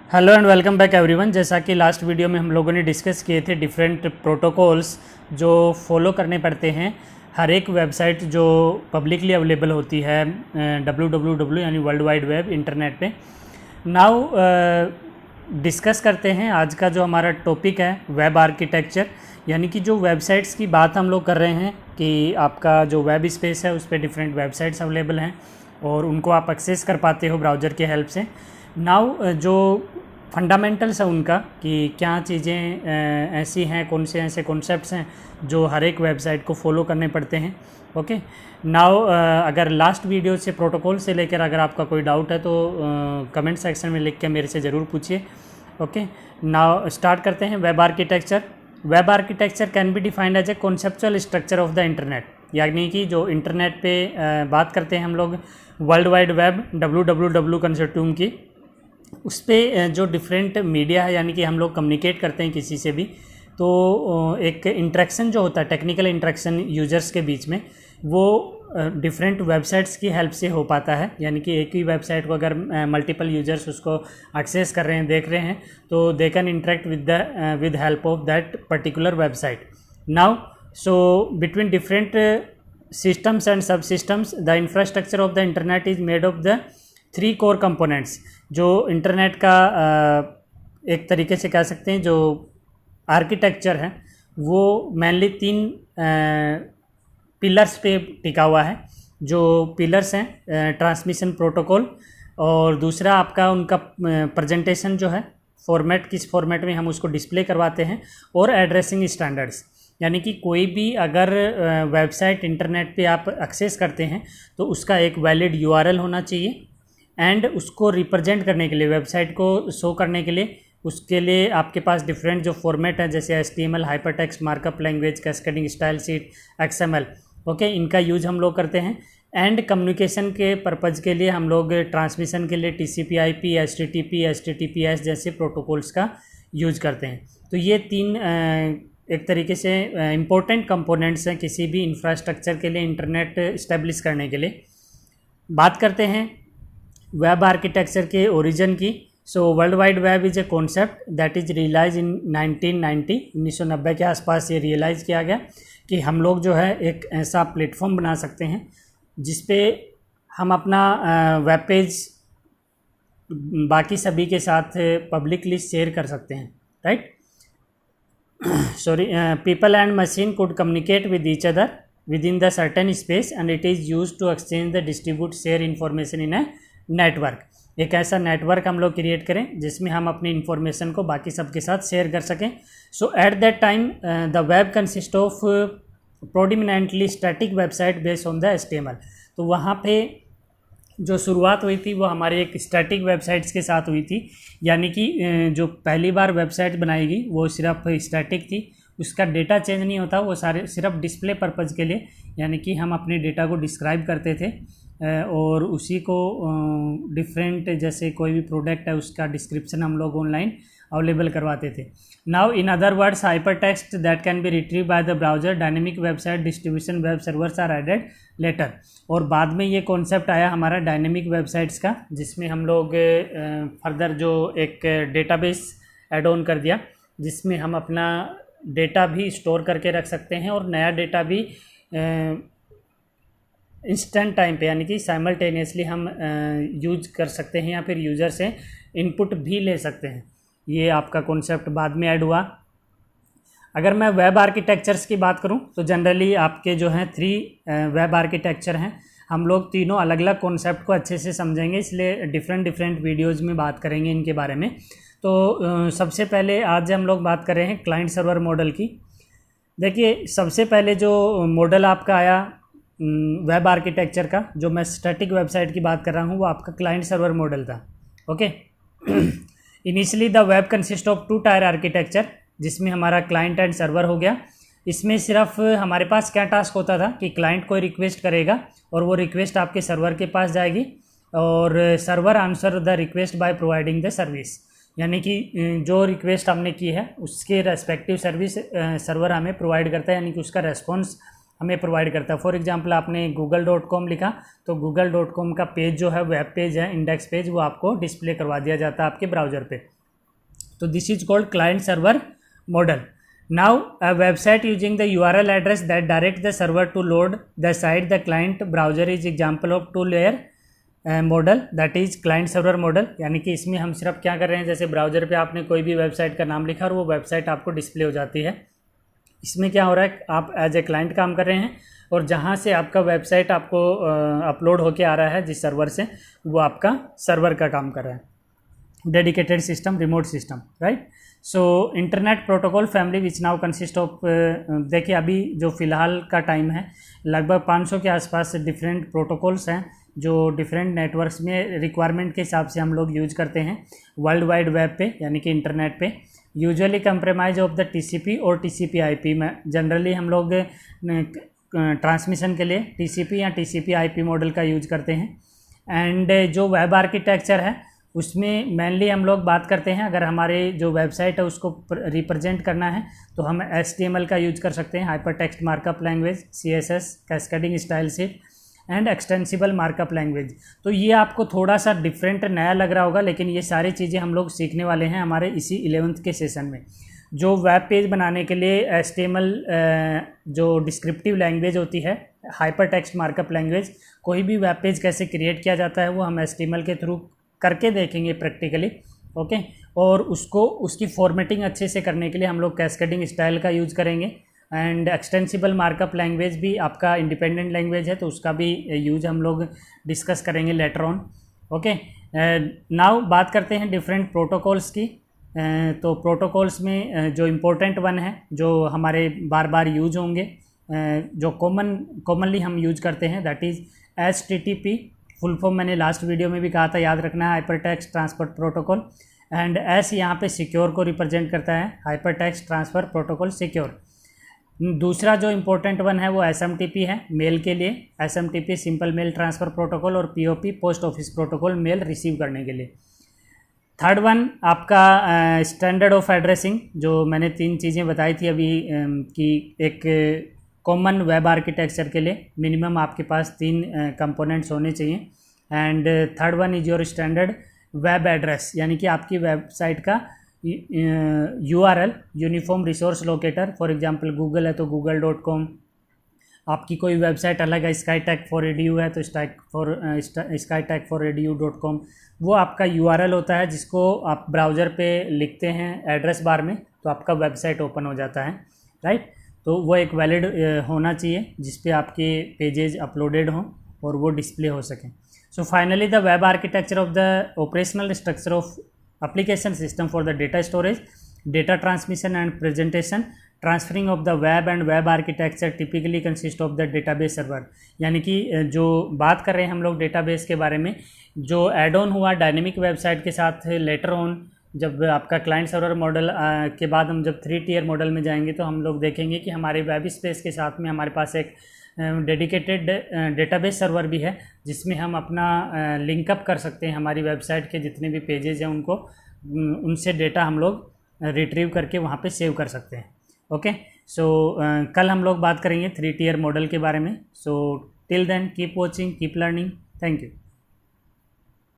Hello and welcome back everyone. जैसा कि last video में हम लोगों ने डिस्कस किए थे डिफरेंट प्रोटोकॉल्स जो फॉलो करने पड़ते हैं हर एक वेबसाइट जो पब्लिकली अवेलेबल होती है www यानी वर्ल्ड वाइड वेब इंटरनेट पे। नाउ डिस्कस करते हैं आज का जो हमारा टॉपिक है वेब आर्किटेक्चर, यानी कि जो वेबसाइट्स की बात हम लोग कर रहे हैं कि आपका जो वेब स्पेस है उस पर डिफरेंट वेबसाइट्स अवेलेबल हैं और उनको आप एक्सेस कर पाते हो ब्राउज़र के हेल्प से। नाउ जो फंडामेंटल्स है उनका कि क्या चीज़ें ऐसी हैं, कौन से ऐसे कॉन्सेप्ट्स हैं जो हर एक वेबसाइट को फॉलो करने पड़ते हैं। ओके नाउ अगर लास्ट वीडियो से प्रोटोकॉल से लेकर अगर आपका कोई डाउट है तो कमेंट सेक्शन में लिख के मेरे से ज़रूर पूछिए। ओके नाउ स्टार्ट करते हैं। Web architecture. Web architecture can be defined as a conceptual structure of the internet, यानी कि जो इंटरनेट पे बात करते हैं हम लोग world wide web www consortium की, उस पर जो डिफरेंट मीडिया है यानी कि हम लोग कम्युनिकेट करते हैं किसी से भी, तो एक इंटरेक्शन जो होता है टेक्निकल इंटरेक्शन यूजर्स के बीच में वो डिफरेंट वेबसाइट्स की हेल्प से हो पाता है। यानी कि एक ही वेबसाइट को अगर मल्टीपल यूजर्स उसको एक्सेस कर रहे हैं, देख रहे हैं, तो they can interact with help of that particular website. Now so between different systems and subsystems the infrastructure of the internet is made of the three core components. जो internet का एक तरीके से कह सकते हैं जो आर्किटेक्चर है वो मेनली तीन पिलर्स पे टिका हुआ है। जो पिलर्स हैं ट्रांसमिशन प्रोटोकॉल, और दूसरा आपका उनका प्रेजेंटेशन जो है फॉर्मेट, किस फॉर्मेट में हम उसको डिस्प्ले करवाते हैं, और एड्रेसिंग स्टैंडर्ड्स। यानी कि कोई भी अगर वेबसाइट इंटरनेट पे आप एक्सेस करते हैं तो उसका एक वैलिड यूआरएल होना चाहिए, एंड उसको रिप्रेजेंट करने के लिए, वेबसाइट को शो करने के लिए, उसके लिए आपके पास डिफरेंट जो फॉर्मेट है जैसे HTML, hypertext, markup language, cascading style sheet, XML, okay, इनका यूज हम लोग करते हैं। एंड कम्युनिकेशन के पर्पज़ के लिए हम लोग ट्रांसमिशन के लिए TCP/IP, HTTP, HTTPS जैसे प्रोटोकॉल्स का यूज करते हैं। तो ये तीन एक तरीके से इम्पोर्टेंट कंपोनेंट्स हैं किसी भी इंफ्रास्ट्रक्चर के लिए, इंटरनेट इस्टेब्लिश करने के लिए। बात करते हैं वेब आर्किटेक्चर के ओरिजिन की। So world wide web is a concept that is realize in 1990 के आसपास ये रियलाइज़ किया गया कि हम लोग जो है एक ऐसा प्लेटफॉर्म बना सकते हैं जिस पे हम अपना वेब पेज बाकी सभी के साथ पब्लिकली शेयर कर सकते हैं, right. People and machine could communicate with each other within the certain space and it is used to exchange the distribute share information in a network। एक ऐसा नेटवर्क हम लोग क्रिएट करें जिसमें हम अपनी इंफॉर्मेशन को बाकी सबके साथ शेयर कर सकें। So at that time the web consist of predominantly static website based on the HTML। तो वहाँ पे जो शुरुआत हुई थी वो हमारे एक स्टैटिक वेबसाइट्स के साथ हुई थी, यानी कि जो पहली बार वेबसाइट बनाएगी वो सिर्फ स्टैटिक थी, उसका डेटा चेंज नहीं होता, वो सारे सिर्फ डिस्प्ले पर्पज़ के लिए, यानी कि हम अपने डेटा को डिस्क्राइब करते थे और उसी को डिफरेंट, जैसे कोई भी प्रोडक्ट है उसका डिस्क्रिप्शन हम लोग ऑनलाइन अवेलेबल करवाते थे। Now in other words hyper text that can be retrieve by the browser, dynamic website distribution web servers are added later. और बाद में ये कॉन्सेप्ट आया हमारा डायनेमिक वेबसाइट्स का, जिसमें हम लोग फर्दर जो एक डेटाबेस ऐड ऑन कर दिया जिसमें हम अपना डेटा भी स्टोर करके रख सकते हैं और नया डेटा भी इंस्टेंट टाइम पे, यानी कि साइमल्टेनियसली हम यूज कर सकते हैं या फिर यूज़र से इनपुट भी ले सकते हैं। ये आपका कॉन्सेप्ट बाद में ऐड हुआ। अगर मैं वेब आर्किटेक्चर्स की बात करूं तो जनरली आपके जो हैं थ्री वेब आर्किटेक्चर हैं। हम लोग तीनों अलग अलग कॉन्सेप्ट को अच्छे से समझेंगे, इसलिए डिफरेंट वीडियोज़ में बात करेंगे इनके बारे में। तो सबसे पहले आज हम लोग बात कर रहे हैं क्लाइंट सर्वर मॉडल की। देखिए सबसे पहले जो मॉडल आपका आया वेब आर्किटेक्चर का, जो मैं स्टैटिक वेबसाइट की बात कर रहा हूँ, वो आपका क्लाइंट सर्वर मॉडल था। Okay initially the web consist of two tier architecture, जिसमें हमारा क्लाइंट एंड सर्वर हो गया। इसमें सिर्फ हमारे पास क्या टास्क होता था कि क्लाइंट कोई रिक्वेस्ट करेगा और वो रिक्वेस्ट आपके सर्वर के पास जाएगी और server answer the request by providing the service, यानी कि जो रिक्वेस्ट हमने की है उसके रेस्पेक्टिव सर्विस सर्वर हमें प्रोवाइड करता है, यानी कि उसका रेस्पॉन्स हमें प्रोवाइड करता है। फॉर एग्जांपल आपने google.com लिखा तो google.com का पेज जो है वेब पेज है, इंडेक्स पेज, वो आपको डिस्प्ले करवा दिया जाता है आपके ब्राउज़र पे। तो this is called client server model. Now a website using the URL address that direct the server to load the site the client browser is example of two layer model that is client server model. यानी कि इसमें हम सिर्फ क्या कर रहे हैं, जैसे ब्राउज़र पे आपने कोई भी वेबसाइट का नाम लिखा और वो वेबसाइट आपको डिस्प्ले हो जाती है. इसमें क्या हो रहा है, आप एज ए क्लाइंट काम कर रहे हैं और जहाँ से आपका वेबसाइट आपको अपलोड होके आ रहा है जिस सर्वर से, वो आपका सर्वर का काम कर रहा है. Dedicated system, remote system, right. So internet protocol family which now consist of, देखिए अभी जो फ़िलहाल का टाइम है लगभग 500 के आसपास डिफरेंट प्रोटोकॉल्स हैं जो डिफरेंट नेटवर्क्स में रिक्वायरमेंट के हिसाब से हम लोग यूज करते हैं वर्ल्ड वाइड वेब पे, यानी कि इंटरनेट पे. Usually compromise of the TCP और टीसीपी आईपी में जनरली हम लोग ट्रांसमिशन के लिए टीसीपी या टीसीपी आईपी मॉडल का यूज करते हैं. एंड जो वेब आर्किटेक्चर है उसमें मेनली हम लोग बात करते हैं, अगर हमारे जो वेबसाइट है उसको रिप्रेजेंट करना है तो हम HTML का यूज कर सकते हैं, hyper text markup language, CSS, cascading style sheet and extensible markup language. तो ये आपको थोड़ा सा डिफरेंट नया लग रहा होगा, लेकिन ये सारी चीज़ें हम लोग सीखने वाले हैं हमारे इसी 11th के सेशन में. जो वेब पेज बनाने के लिए HTML जो डिस्क्रिप्टिव लैंग्वेज होती है, हाइपर टेक्स्ट मार्कअप लैंग्वेज, कोई भी वेब पेज कैसे क्रिएट किया जाता है वो हम HTML के थ्रू करके देखेंगे प्रैक्टिकली. ओके. और उसको उसकी फॉर्मेटिंग अच्छे से करने के लिए हम लोग कैस्केडिंग स्टाइल का यूज़ करेंगे. एंड एक्सटेंसिबल मार्कअप लैंग्वेज भी आपका इंडिपेंडेंट लैंग्वेज है तो उसका भी यूज हम लोग डिस्कस करेंगे लेटर ऑन. ओके. नाउ बात करते हैं डिफरेंट प्रोटोकॉल्स की. तो प्रोटोकॉल्स में जो इम्पोर्टेंट वन है जो हमारे बार बार यूज होंगे, जो कॉमनली हम यूज करते हैं, that is HTTP. Full form मैंने लास्ट वीडियो में भी कहा था, याद रखना है, hyper text transfer protocol. And S यहाँ पे सिक्योर को रिप्रेजेंट करता है, hyper text transfer protocol secure. दूसरा जो इम्पोर्टेंट वन है वो SMTP है मेल के लिए. SMTP simple mail transfer protocol और POP post office protocol mail receive करने के लिए. थर्ड वन आपका स्टैंडर्ड ऑफ एड्रेसिंग, जो मैंने 3 चीज़ें बताई थी अभी कि एक कॉमन वेब आर्किटेक्चर के लिए मिनिमम आपके पास 3 कंपोनेंट्स होने चाहिए. And third one is your standard web address, यानी कि आपकी वेबसाइट का URL, uniform resource locator. For example Google है तो google.com, आपकी कोई वेबसाइट अलग है, SkyTech for Edu है तो SkyTech for Edu.com, वो आपका URL होता है जिसको आप ब्राउज़र पे लिखते हैं एड्रेस बार में तो आपका वेबसाइट ओपन हो जाता है, राइट. तो वो एक वैलिड होना चाहिए जिस पे आपके पेजेज अपलोडेड हों और वो डिस्प्ले हो सकें. So finally the web architecture of the operational structure of application system for the data storage, data transmission and presentation, transferring of the web and web architecture typically consist of the database server. यानी कि जो बात कर रहे हैं हम लोग database के बारे में, जो एड ऑन हुआ डायनेमिक वेबसाइट के साथ लेटर ऑन, जब आपका क्लाइंट सर्वर मॉडल के बाद हम जब 3 टियर मॉडल में जाएंगे तो हम लोग देखेंगे कि हमारे वेब स्पेस के साथ में हमारे पास एक डेडिकेटेड डेटाबेस सर्वर भी है जिसमें हम अपना लिंकअप कर सकते हैं हमारी वेबसाइट के जितने भी पेजेस हैं उनको, उनसे डेटा हम लोग रिट्रीव करके वहाँ पे सेव कर सकते हैं. ओके. सो कल हम लोग बात करेंगे 3 टियर मॉडल के बारे में. So till then keep watching, keep learning. Thank you.